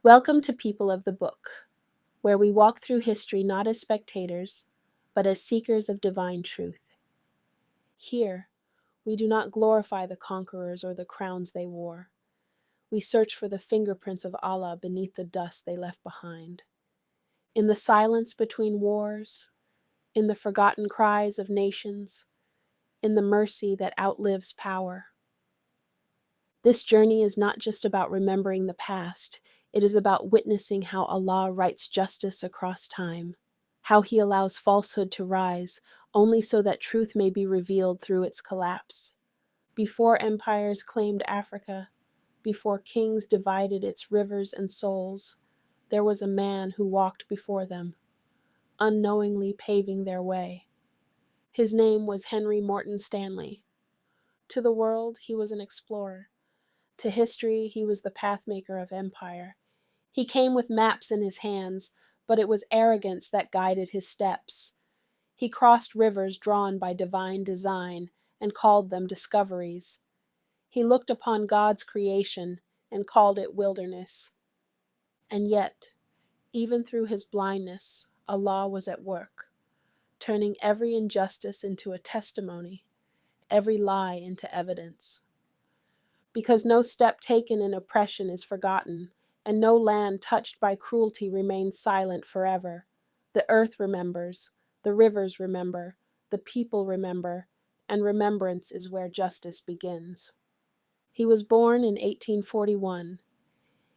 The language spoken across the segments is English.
Welcome to People of the Book, where we walk through history not as spectators, but as seekers of divine truth. Here, we do not glorify the conquerors or the crowns they wore. We search for the fingerprints of Allah beneath the dust they left behind. In the silence between wars, in the forgotten cries of nations, in the mercy that outlives power. This journey is not just about remembering the past, it is about witnessing how Allah writes justice across time, how He allows falsehood to rise only so that truth may be revealed through its collapse. Before empires claimed Africa, before kings divided its rivers and souls, there was a man who walked before them, unknowingly paving their way. His name was Henry Morton Stanley. To the world, he was an explorer. To history, he was the pathmaker of empire. He came with maps in his hands, but it was arrogance that guided his steps. He crossed rivers drawn by divine design and called them discoveries. He looked upon God's creation and called it wilderness. And yet, even through his blindness, Allah was at work, turning every injustice into a testimony, every lie into evidence. Because no step taken in oppression is forgotten, and no land touched by cruelty remains silent forever. The earth remembers, the rivers remember, the people remember, and remembrance is where justice begins. He was born in 1841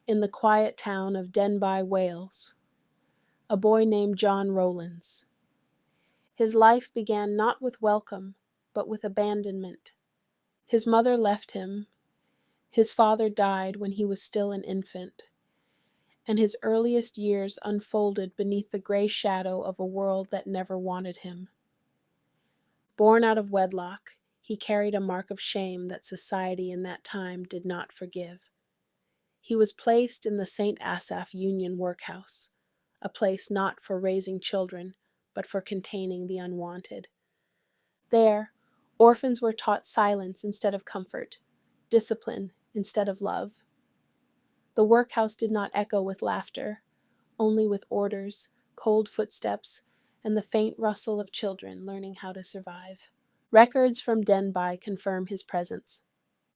in the quiet town of Denbigh, Wales, a boy named John Rowlands. His life began not with welcome, but with abandonment. His mother left him. His father died when he was still an infant, and his earliest years unfolded beneath the gray shadow of a world that never wanted him. Born out of wedlock, he carried a mark of shame that society in that time did not forgive. He was placed in the St. Asaph Union Workhouse, a place not for raising children, but for containing the unwanted. There, orphans were taught silence instead of comfort, discipline instead of love. The workhouse did not echo with laughter, only with orders, cold footsteps, and the faint rustle of children learning how to survive. Records from Denbigh confirm his presence.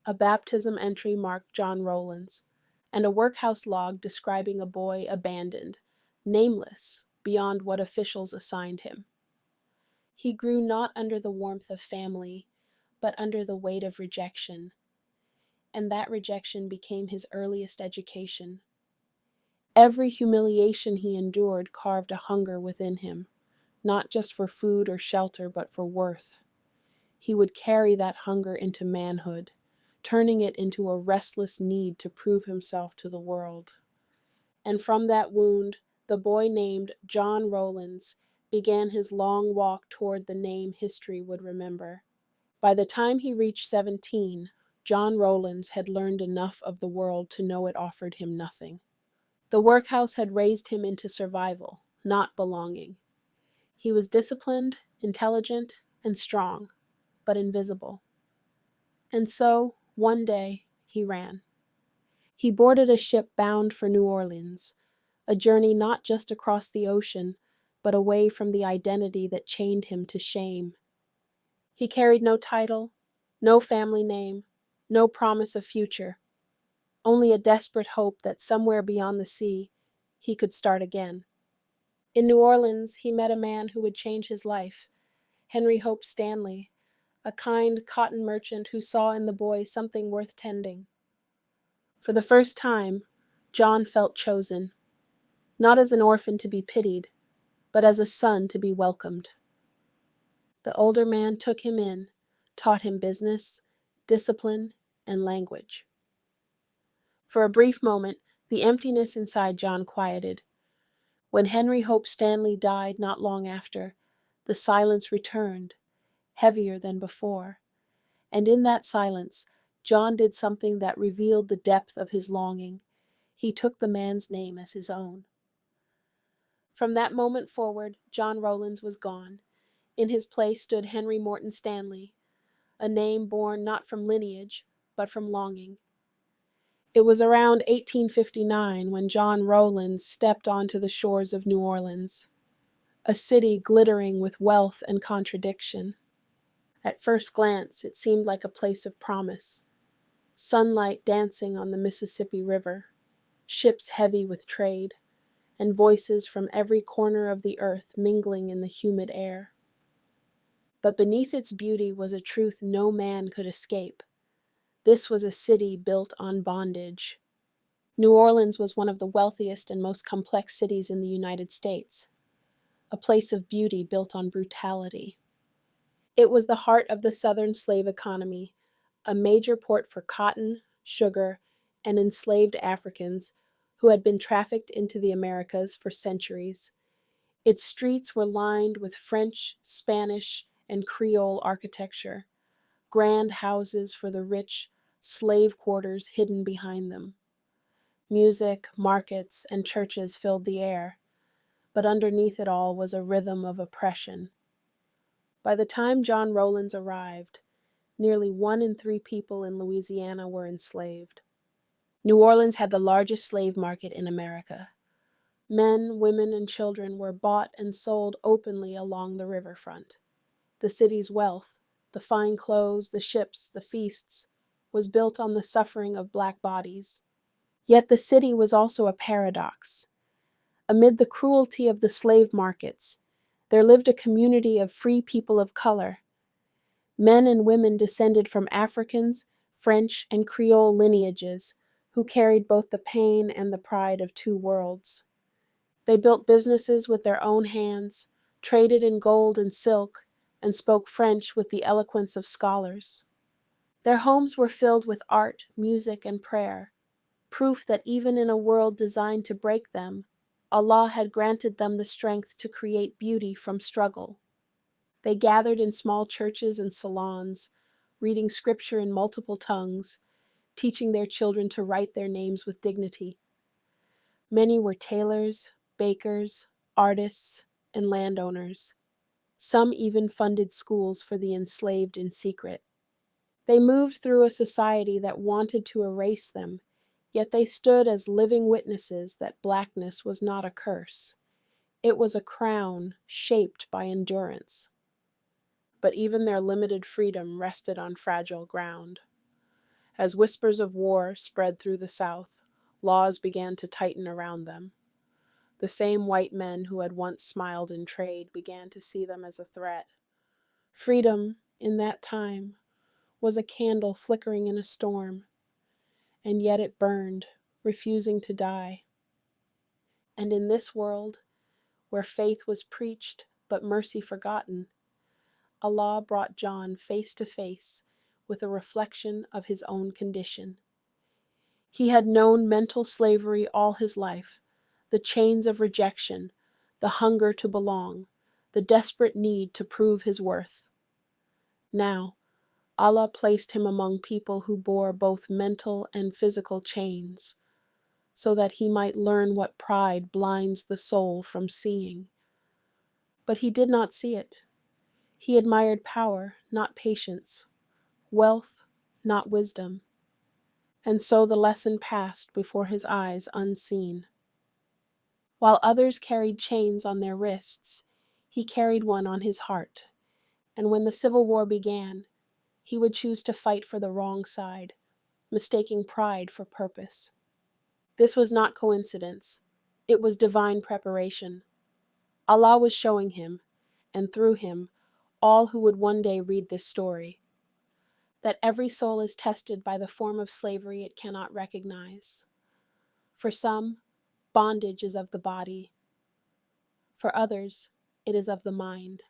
A baptism entry marked John Rowlands, and a workhouse log describing a boy abandoned, nameless, beyond what officials assigned him. He grew not under the warmth of family, but under the weight of rejection, and that rejection became his earliest education. Every humiliation he endured carved a hunger within him, not just for food or shelter, but for worth. He would carry that hunger into manhood, turning it into a restless need to prove himself to the world. And from that wound, the boy named John Rowlands began his long walk toward the name history would remember. By the time he reached 17, John Rowlands had learned enough of the world to know it offered him nothing. The workhouse had raised him into survival, not belonging. He was disciplined, intelligent, and strong, but invisible. And so, one day, he ran. He boarded a ship bound for New Orleans, a journey not just across the ocean, but away from the identity that chained him to shame. He carried no title, no family name, no promise of future, only a desperate hope that somewhere beyond the sea, he could start again. In New Orleans, he met a man who would change his life, Henry Hope Stanley, a kind cotton merchant who saw in the boy something worth tending. For the first time, John felt chosen, not as an orphan to be pitied, but as a son to be welcomed. The older man took him in, taught him business, discipline, and language. For a brief moment, the emptiness inside John quieted. When Henry Hope Stanley died not long after, the silence returned, heavier than before. And in that silence, John did something that revealed the depth of his longing. He took the man's name as his own. From that moment forward, John Rowlands was gone. In his place stood Henry Morton Stanley, a name born not from lineage, but from longing. It was around 1859 when John Rowlands stepped onto the shores of New Orleans, a city glittering with wealth and contradiction. At first glance, it seemed like a place of promise, sunlight dancing on the Mississippi River, ships heavy with trade, and voices from every corner of the earth mingling in the humid air. But beneath its beauty was a truth no man could escape. This was a city built on bondage. New Orleans was one of the wealthiest and most complex cities in the United States, a place of beauty built on brutality. It was the heart of the Southern slave economy, a major port for cotton, sugar, and enslaved Africans who had been trafficked into the Americas for centuries. Its streets were lined with French, Spanish, and Creole architecture, grand houses for the rich, slave quarters hidden behind them. Music, markets, and churches filled the air, but underneath it all was a rhythm of oppression. By the time John Rowlands arrived, nearly 1 in 3 people in Louisiana were enslaved. New Orleans had the largest slave market in America. Men, women, and children were bought and sold openly along the riverfront. The city's wealth, the fine clothes, the ships, the feasts, was built on the suffering of black bodies. Yet the city was also a paradox. Amid the cruelty of the slave markets, there lived a community of free people of color. Men and women descended from Africans, French, and Creole lineages who carried both the pain and the pride of 2 worlds. They built businesses with their own hands, traded in gold and silk, and spoke French with the eloquence of scholars. Their homes were filled with art, music, and prayer, proof that even in a world designed to break them, Allah had granted them the strength to create beauty from struggle. They gathered in small churches and salons, reading scripture in multiple tongues, teaching their children to write their names with dignity. Many were tailors, bakers, artists, and landowners. Some even funded schools for the enslaved in secret. They moved through a society that wanted to erase them, yet they stood as living witnesses that blackness was not a curse. It was a crown shaped by endurance. But even their limited freedom rested on fragile ground. As whispers of war spread through the South, laws began to tighten around them. The same white men who had once smiled in trade began to see them as a threat. Freedom, in that time, was a candle flickering in a storm, and yet it burned, refusing to die. And in this world, where faith was preached but mercy forgotten, Allah brought John face to face with a reflection of his own condition. He had known mental slavery all his life, the chains of rejection, the hunger to belong, the desperate need to prove his worth. Now, Allah placed him among people who bore both mental and physical chains, so that he might learn what pride blinds the soul from seeing. But he did not see it. He admired power, not patience, wealth, not wisdom. And so the lesson passed before his eyes unseen. While others carried chains on their wrists, he carried one on his heart. And when the Civil War began, he would choose to fight for the wrong side, mistaking pride for purpose. This was not coincidence. It was divine preparation. Allah was showing him, and through him, all who would one day read this story, that every soul is tested by the form of slavery it cannot recognize. For some, bondage is of the body. For others, it is of the mind.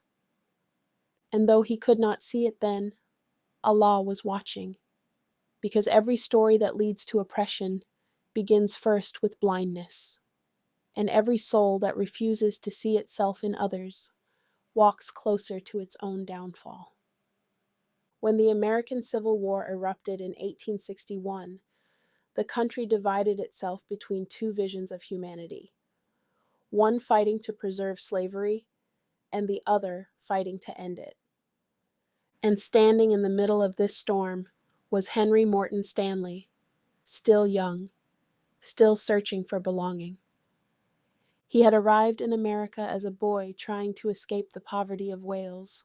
And though he could not see it then, Allah was watching, because every story that leads to oppression begins first with blindness, and every soul that refuses to see itself in others walks closer to its own downfall. When the American Civil War erupted in 1861, the country divided itself between 2 visions of humanity, one fighting to preserve slavery, and the other fighting to end it. And standing in the middle of this storm was Henry Morton Stanley, still young, still searching for belonging. He had arrived in America as a boy trying to escape the poverty of Wales,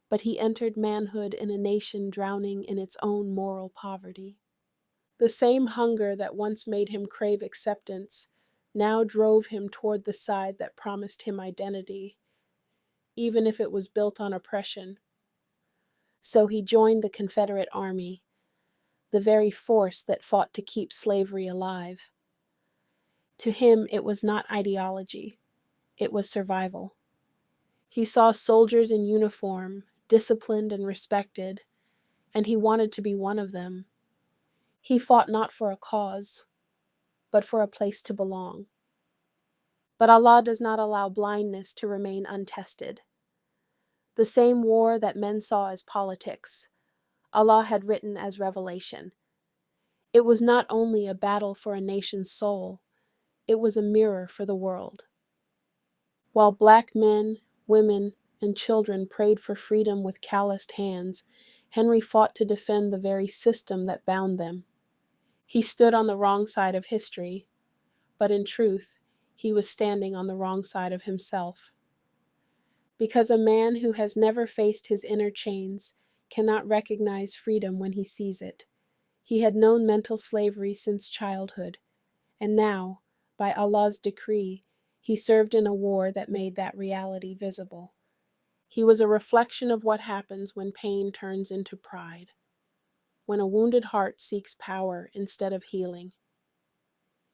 but he entered manhood in a nation drowning in its own moral poverty. The same hunger that once made him crave acceptance now drove him toward the side that promised him identity, even if it was built on oppression. So he joined the Confederate Army, the very force that fought to keep slavery alive. To him, it was not ideology, it was survival. He saw soldiers in uniform, disciplined and respected, and he wanted to be one of them. He fought not for a cause, but for a place to belong. But Allah does not allow blindness to remain untested. The same war that men saw as politics, Allah had written as revelation. It was not only a battle for a nation's soul, it was a mirror for the world. While black men, women, and children prayed for freedom with calloused hands, Henry fought to defend the very system that bound them. He stood on the wrong side of history, but in truth, he was standing on the wrong side of himself. Because a man who has never faced his inner chains cannot recognize freedom when he sees it. He had known mental slavery since childhood, and now, by Allah's decree, he served in a war that made that reality visible. He was a reflection of what happens when pain turns into pride, when a wounded heart seeks power instead of healing.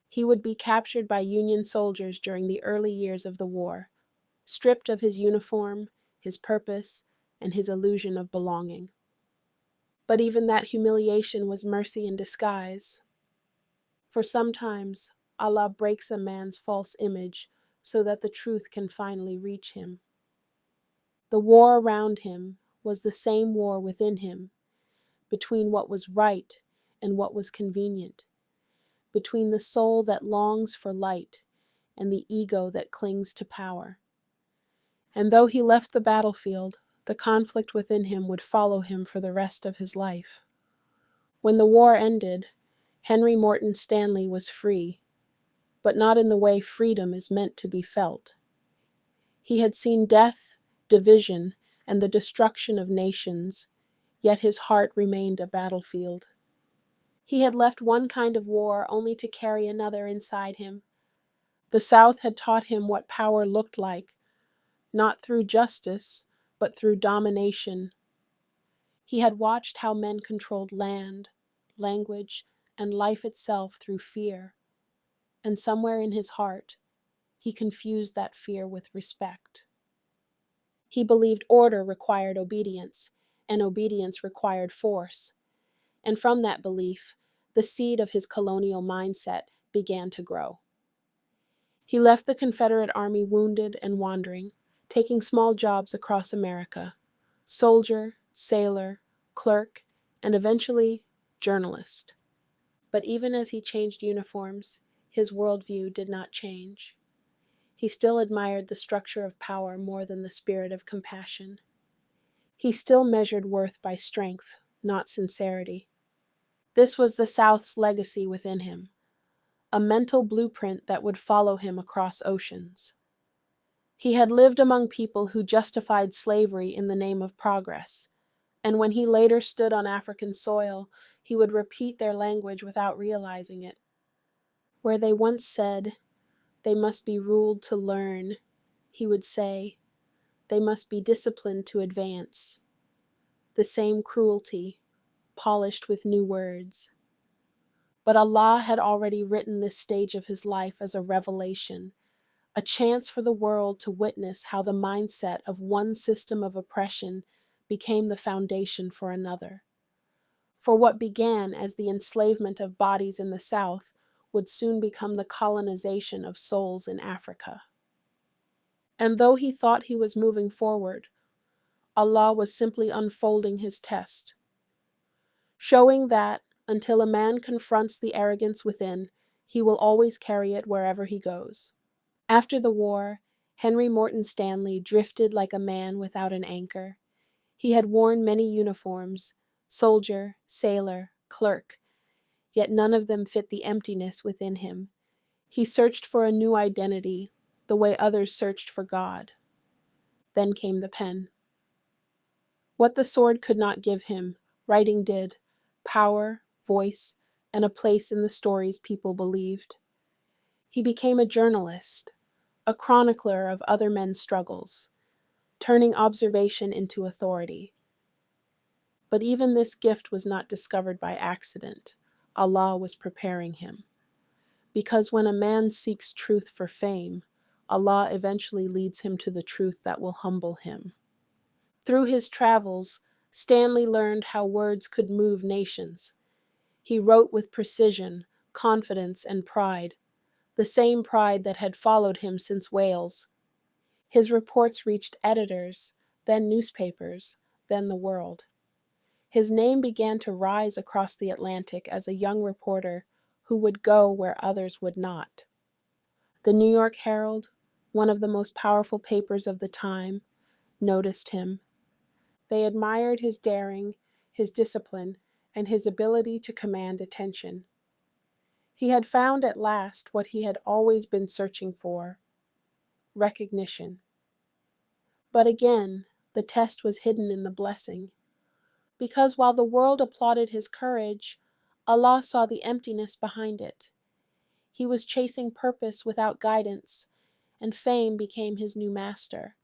He would be captured by Union soldiers during the early years of the war, stripped of his uniform, his purpose, and his illusion of belonging. But even that humiliation was mercy in disguise. For sometimes, Allah breaks a man's false image so that the truth can finally reach him. The war around him was the same war within him, between what was right and what was convenient, between the soul that longs for light and the ego that clings to power. And though he left the battlefield, the conflict within him would follow him for the rest of his life. When the war ended, Henry Morton Stanley was free, but not in the way freedom is meant to be felt. He had seen death, division, and the destruction of nations, yet his heart remained a battlefield. He had left one kind of war only to carry another inside him. The South had taught him what power looked like, not through justice, but through domination. He had watched how men controlled land, language, and life itself through fear, and somewhere in his heart, he confused that fear with respect. He believed order required obedience, and obedience required force, and from that belief, the seed of his colonial mindset began to grow. He left the Confederate Army wounded and wandering, taking small jobs across America: soldier, sailor, clerk, and eventually journalist. But even as he changed uniforms, his worldview did not change. He still admired the structure of power more than the spirit of compassion. He still measured worth by strength, not sincerity. This was the South's legacy within him, a mental blueprint that would follow him across oceans. He had lived among people who justified slavery in the name of progress, and when he later stood on African soil, he would repeat their language without realizing it. Where they once said, "They must be ruled to learn," he would say, "They must be disciplined to advance." The same cruelty, polished with new words. But Allah had already written this stage of his life as a revelation, a chance for the world to witness how the mindset of one system of oppression became the foundation for another. For what began as the enslavement of bodies in the South would soon become the colonization of souls in Africa. And though he thought he was moving forward, Allah was simply unfolding his test, showing that until a man confronts the arrogance within, he will always carry it wherever he goes. After the war, Henry Morton Stanley drifted like a man without an anchor. He had worn many uniforms: soldier, sailor, clerk, yet none of them fit the emptiness within him. He searched for a new identity, the way others searched for God. Then came the pen. What the sword could not give him, writing did: power, voice, and a place in the stories people believed. He became a journalist, a chronicler of other men's struggles, turning observation into authority. But even this gift was not discovered by accident. Allah was preparing him. Because when a man seeks truth for fame, Allah eventually leads him to the truth that will humble him. Through his travels, Stanley learned how words could move nations. He wrote with precision, confidence, and pride, the same pride that had followed him since Wales. His reports reached editors, then newspapers, then the world. His name began to rise across the Atlantic as a young reporter who would go where others would not. The New York Herald, one of the most powerful papers of the time, noticed him. They admired his daring, his discipline, and his ability to command attention. He had found at last what he had always been searching for: recognition. But again, the test was hidden in the blessing. Because while the world applauded his courage, Allah saw the emptiness behind it. He was chasing purpose without guidance, and fame became his new master.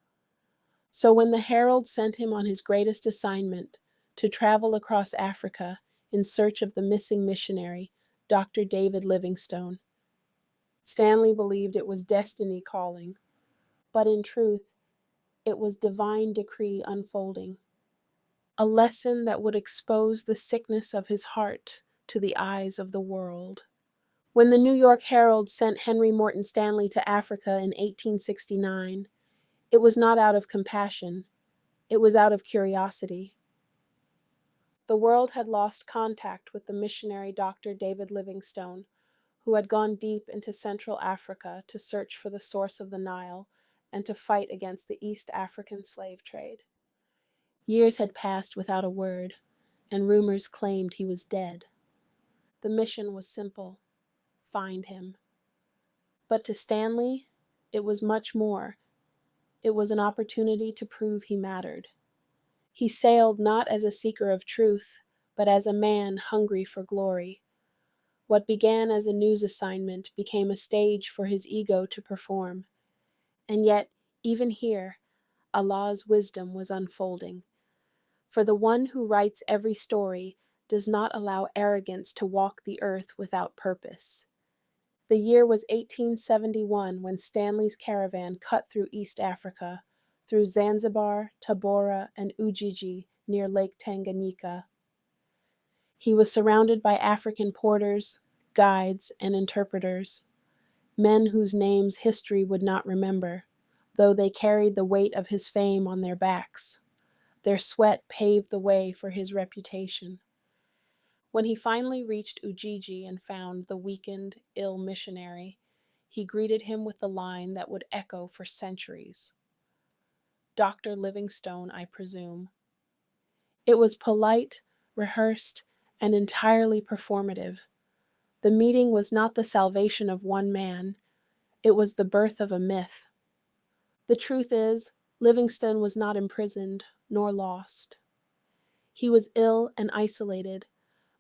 So when the Herald sent him on his greatest assignment, to travel across Africa in search of the missing missionary, Dr. David Livingstone, Stanley believed it was destiny calling, but in truth, it was divine decree unfolding. A lesson that would expose the sickness of his heart to the eyes of the world. When the New York Herald sent Henry Morton Stanley to Africa in 1869, it was not out of compassion, it was out of curiosity. The world had lost contact with the missionary Dr. David Livingstone, who had gone deep into Central Africa to search for the source of the Nile and to fight against the East African slave trade. Years had passed without a word, and rumors claimed he was dead. The mission was simple: find him. But to Stanley, it was much more. It was an opportunity to prove he mattered. He sailed not as a seeker of truth, but as a man hungry for glory. What began as a news assignment became a stage for his ego to perform. And yet, even here, Allah's wisdom was unfolding. For the one who writes every story does not allow arrogance to walk the earth without purpose. The year was 1871 when Stanley's caravan cut through East Africa, through Zanzibar, Tabora, and Ujiji near Lake Tanganyika. He was surrounded by African porters, guides, and interpreters, men whose names history would not remember, though they carried the weight of his fame on their backs. Their sweat paved the way for his reputation. When he finally reached Ujiji and found the weakened, ill missionary, he greeted him with the line that would echo for centuries: "Dr. Livingstone, I presume." It was polite, rehearsed, and entirely performative. The meeting was not the salvation of one man, it was the birth of a myth. The truth is, Livingstone was not imprisoned nor lost. He was ill and isolated,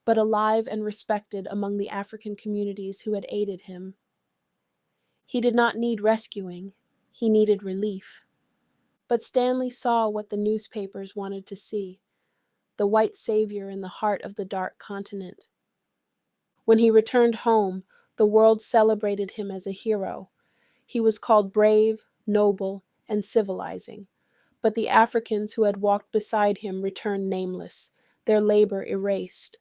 but alive and respected among the African communities who had aided him. He did not need rescuing, he needed relief. But Stanley saw what the newspapers wanted to see: the white savior in the heart of the dark continent. When he returned home, the world celebrated him as a hero. He was called brave, noble, and civilizing. But the Africans who had walked beside him returned nameless, their labor erased.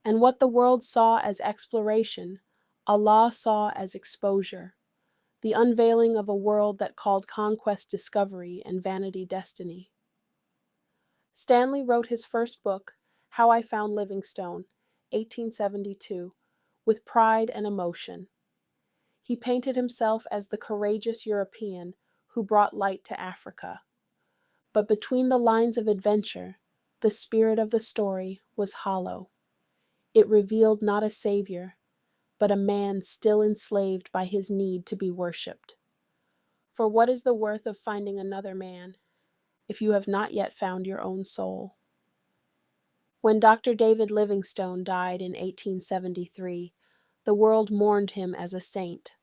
And what the world saw as exploration, Allah saw as exposure, the unveiling of a world that called conquest discovery and vanity destiny. Stanley wrote his first book, How I Found Livingstone, 1872, with pride and emotion. He painted himself as the courageous European who brought light to Africa. But between the lines of adventure, the spirit of the story was hollow. It revealed not a savior, but a man still enslaved by his need to be worshipped. For what is the worth of finding another man if you have not yet found your own soul? When Dr. David Livingstone died in 1873, the world mourned him as a saint.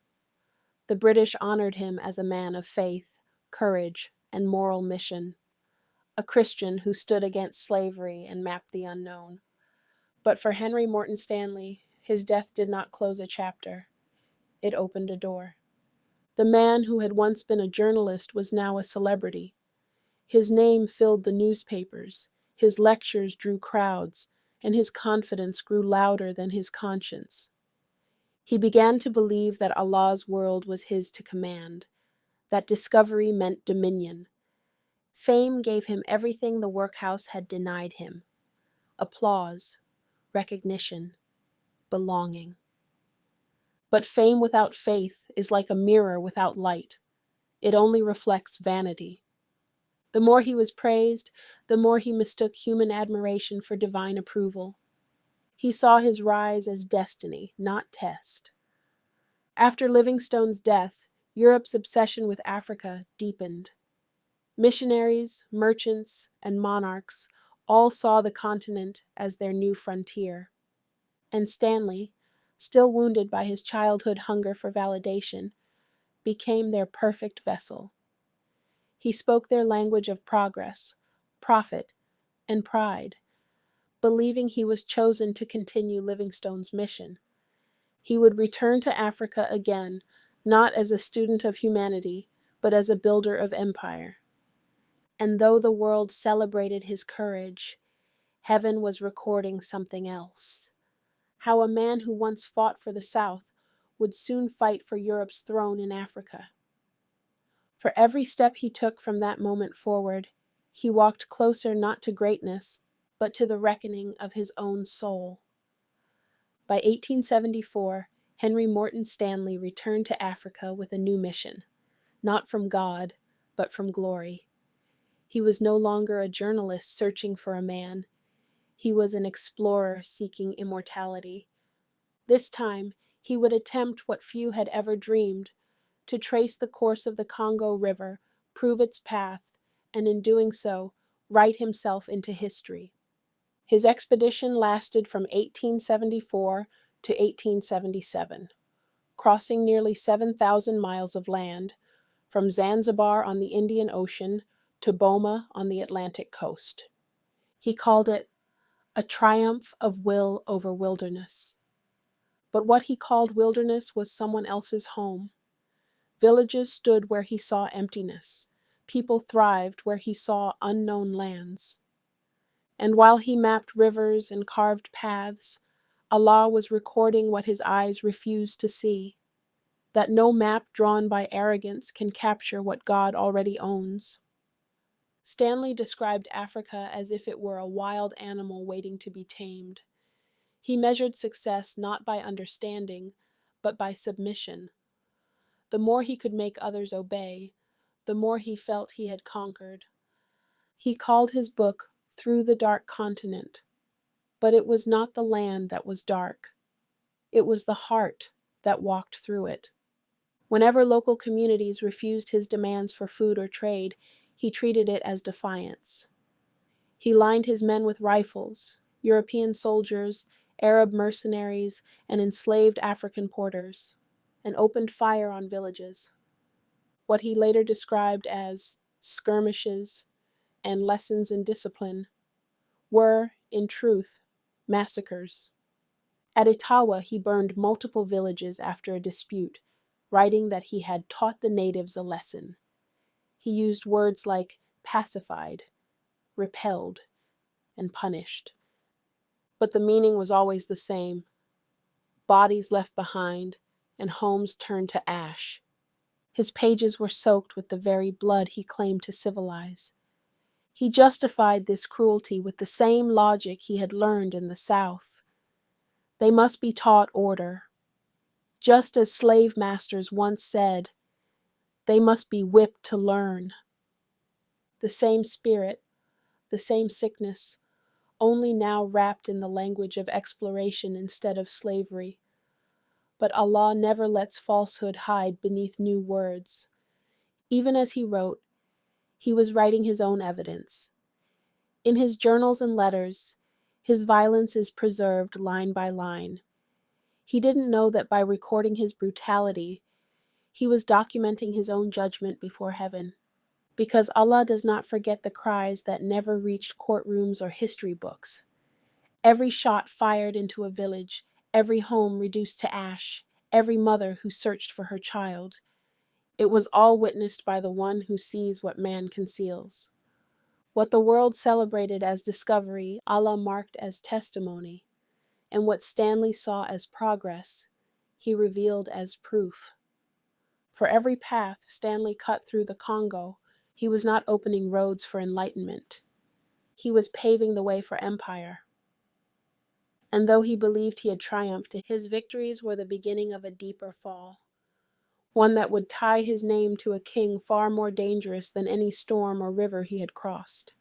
The British honored him as a man of faith, courage, and moral mission, a Christian who stood against slavery and mapped the unknown. But for Henry Morton Stanley, his death did not close a chapter. It opened a door. The man who had once been a journalist was now a celebrity. His name filled the newspapers, his lectures drew crowds, and his confidence grew louder than his conscience. He began to believe that Allah's world was his to command, that discovery meant dominion. Fame gave him everything the workhouse had denied him: applause, recognition, belonging. But fame without faith is like a mirror without light. It only reflects vanity. The more he was praised, the more he mistook human admiration for divine approval. He saw his rise as destiny, not test. After Livingstone's death, Europe's obsession with Africa deepened. Missionaries, merchants, and monarchs all saw the continent as their new frontier. And Stanley, still wounded by his childhood hunger for validation, became their perfect vessel. He spoke their language of progress, profit, and pride, believing he was chosen to continue Livingstone's mission. He would return to Africa again, not as a student of humanity, but as a builder of empire. And though the world celebrated his courage, heaven was recording something else. How a man who once fought for the South would soon fight for Europe's throne in Africa. For every step he took from that moment forward, he walked closer not to greatness, but to the reckoning of his own soul. By 1874, Henry Morton Stanley returned to Africa with a new mission, not from God, but from glory. He was no longer a journalist searching for a man. He was an explorer seeking immortality. This time, he would attempt what few had ever dreamed: to trace the course of the Congo River, prove its path, and in doing so, write himself into history. His expedition lasted from 1874 to 1877, crossing nearly 7,000 miles of land, from Zanzibar on the Indian Ocean to Boma on the Atlantic coast. He called it a triumph of will over wilderness. But what he called wilderness was someone else's home. Villages stood where he saw emptiness. People thrived where he saw unknown lands. And while he mapped rivers and carved paths, Allah was recording what his eyes refused to see: that no map drawn by arrogance can capture what God already owns. Stanley described Africa as if it were a wild animal waiting to be tamed. He measured success not by understanding, but by submission. The more he could make others obey, the more he felt he had conquered. He called his book Through the Dark Continent, but it was not the land that was dark. It was the heart that walked through it. Whenever local communities refused his demands for food or trade, he treated it as defiance. He lined his men with rifles, European soldiers, Arab mercenaries, and enslaved African porters, and opened fire on villages. What he later described as skirmishes and lessons in discipline were, in truth, massacres. At Itawa, he burned multiple villages after a dispute, writing that he had taught the natives a lesson. He used words like pacified, repelled, and punished. But the meaning was always the same: bodies left behind and homes turned to ash. His pages were soaked with the very blood he claimed to civilize. He justified this cruelty with the same logic he had learned in the South. They must be taught order. Just as slave masters once said, they must be whipped to learn. The same spirit, the same sickness, only now wrapped in the language of exploration instead of slavery. But Allah never lets falsehood hide beneath new words. Even as he wrote, he was writing his own evidence. In his journals and letters, his violence is preserved line by line. He didn't know that by recording his brutality, he was documenting his own judgment before heaven. Because Allah does not forget the cries that never reached courtrooms or history books. Every shot fired into a village, every home reduced to ash, every mother who searched for her child. It was all witnessed by the one who sees what man conceals. What the world celebrated as discovery, Allah marked as testimony, and what Stanley saw as progress, he revealed as proof. For every path Stanley cut through the Congo, he was not opening roads for enlightenment. He was paving the way for empire. And though he believed he had triumphed, his victories were the beginning of a deeper fall, one that would tie his name to a king far more dangerous than any storm or river he had crossed.